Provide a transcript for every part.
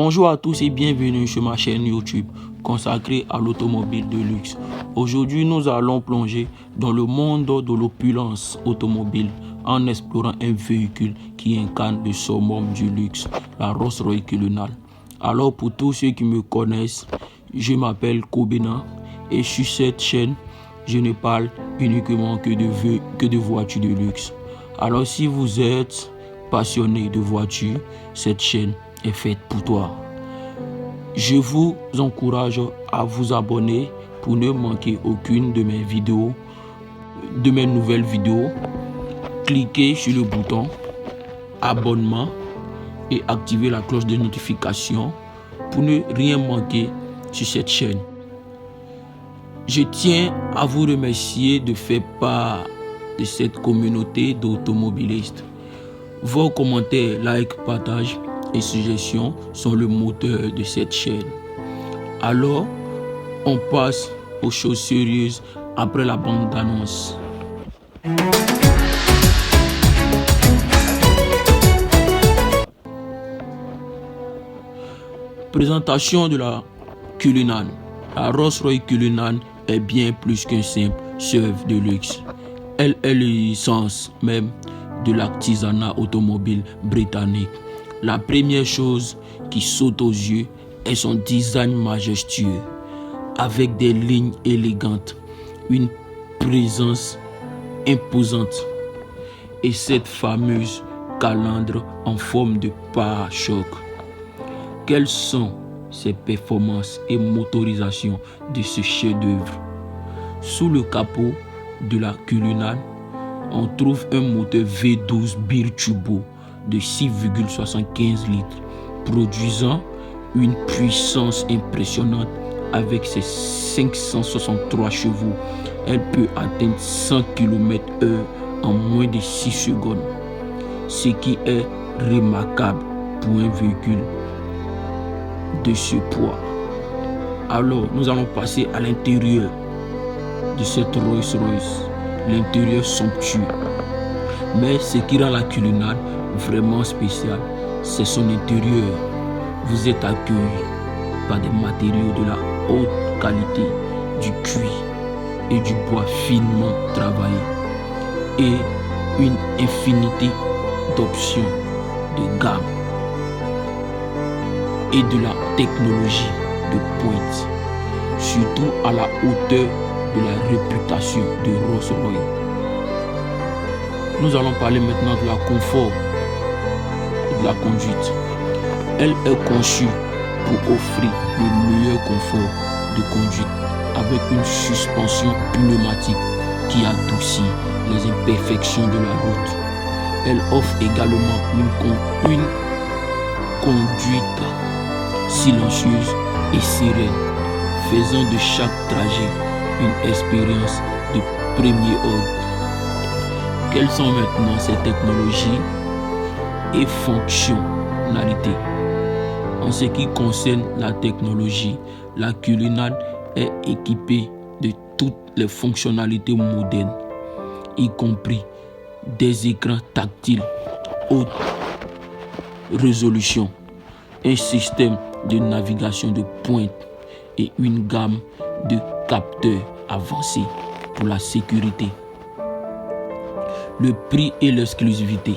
Bonjour à tous et bienvenue sur ma chaîne YouTube consacrée à l'automobile de luxe. Aujourd'hui, nous allons plonger dans le monde de l'opulence automobile en explorant un véhicule qui incarne le summum du luxe, la Rolls-Royce Cullinan. Alors pour tous ceux qui me connaissent, je m'appelle Kobena et sur cette chaîne, je ne parle uniquement que de voitures de luxe. Alors si vous êtes passionné de voitures, cette chaîne est faite pour toi. Je vous encourage à vous abonner pour ne manquer aucune de mes vidéos, de mes nouvelles vidéos. Cliquez sur le bouton abonnement et activez la cloche de notification pour ne rien manquer sur cette chaîne. Je tiens à vous remercier de faire part de cette communauté d'automobilistes. Vos commentaires, likes, partages et suggestions sont le moteur de cette chaîne. Alors, on passe aux choses sérieuses après la bande d'annonce. Présentation de la Cullinan. La Rolls-Royce Cullinan est bien plus qu'un simple SUV de luxe. Elle est l'essence même de l'artisanat automobile britannique. La première chose qui saute aux yeux est son design majestueux, avec des lignes élégantes, une présence imposante et cette fameuse calandre en forme de pare-choc. Quelles sont ces performances et motorisations de ce chef-d'œuvre? Sous le capot de la Cullinan, on trouve un moteur V12 biturbo de 6,75 litres, produisant une puissance impressionnante avec ses 563 chevaux. Elle peut atteindre 100 km/h en moins de 6 secondes, ce qui est remarquable pour un véhicule de ce poids. Alors, nous allons passer à l'intérieur de cette Rolls-Royce. L'intérieur somptueux. Mais ce qui rend la Cullinan vraiment spéciale, c'est son intérieur. Vous êtes accueillis par des matériaux de la haute qualité, du cuir et du bois finement travaillé, et une infinité d'options de gamme et de la technologie de pointe, surtout à la hauteur de la réputation de Rolls-Royce. Nous allons parler maintenant de la confort et de la conduite. Elle est conçue pour offrir le meilleur confort de conduite avec une suspension pneumatique qui adoucit les imperfections de la route. Elle offre également une conduite silencieuse et sereine, faisant de chaque trajet une expérience de premier ordre. Quelles sont maintenant ces technologies et fonctionnalités? En ce qui concerne la technologie, la Cullinan est équipée de toutes les fonctionnalités modernes, y compris des écrans tactiles haute résolution, un système de navigation de pointe et une gamme de capteurs avancés pour la sécurité. Le prix et l'exclusivité.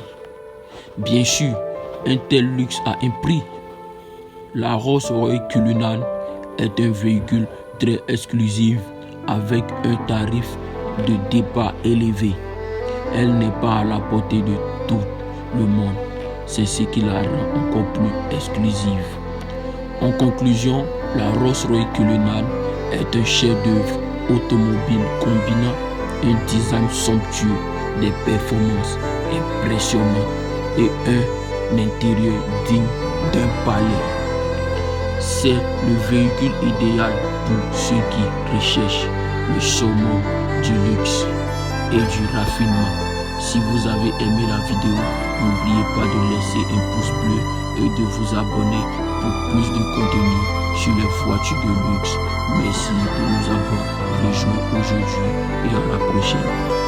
Bien sûr, un tel luxe a un prix. La Rolls-Royce Cullinan est un véhicule très exclusif avec un tarif de départ élevé. Elle n'est pas à la portée de tout le monde. C'est ce qui la rend encore plus exclusive. En conclusion, la Rolls-Royce Cullinan est un chef-d'œuvre automobile combinant un design somptueux, des performances impressionnantes et un intérieur digne d'un palais. C'est le véhicule idéal pour ceux qui recherchent le summum du luxe et du raffinement. Si vous avez aimé la vidéo, n'oubliez pas de laisser un pouce bleu et de vous abonner pour plus de contenu sur les voitures de luxe. Merci de nous avoir rejoints aujourd'hui et à la prochaine.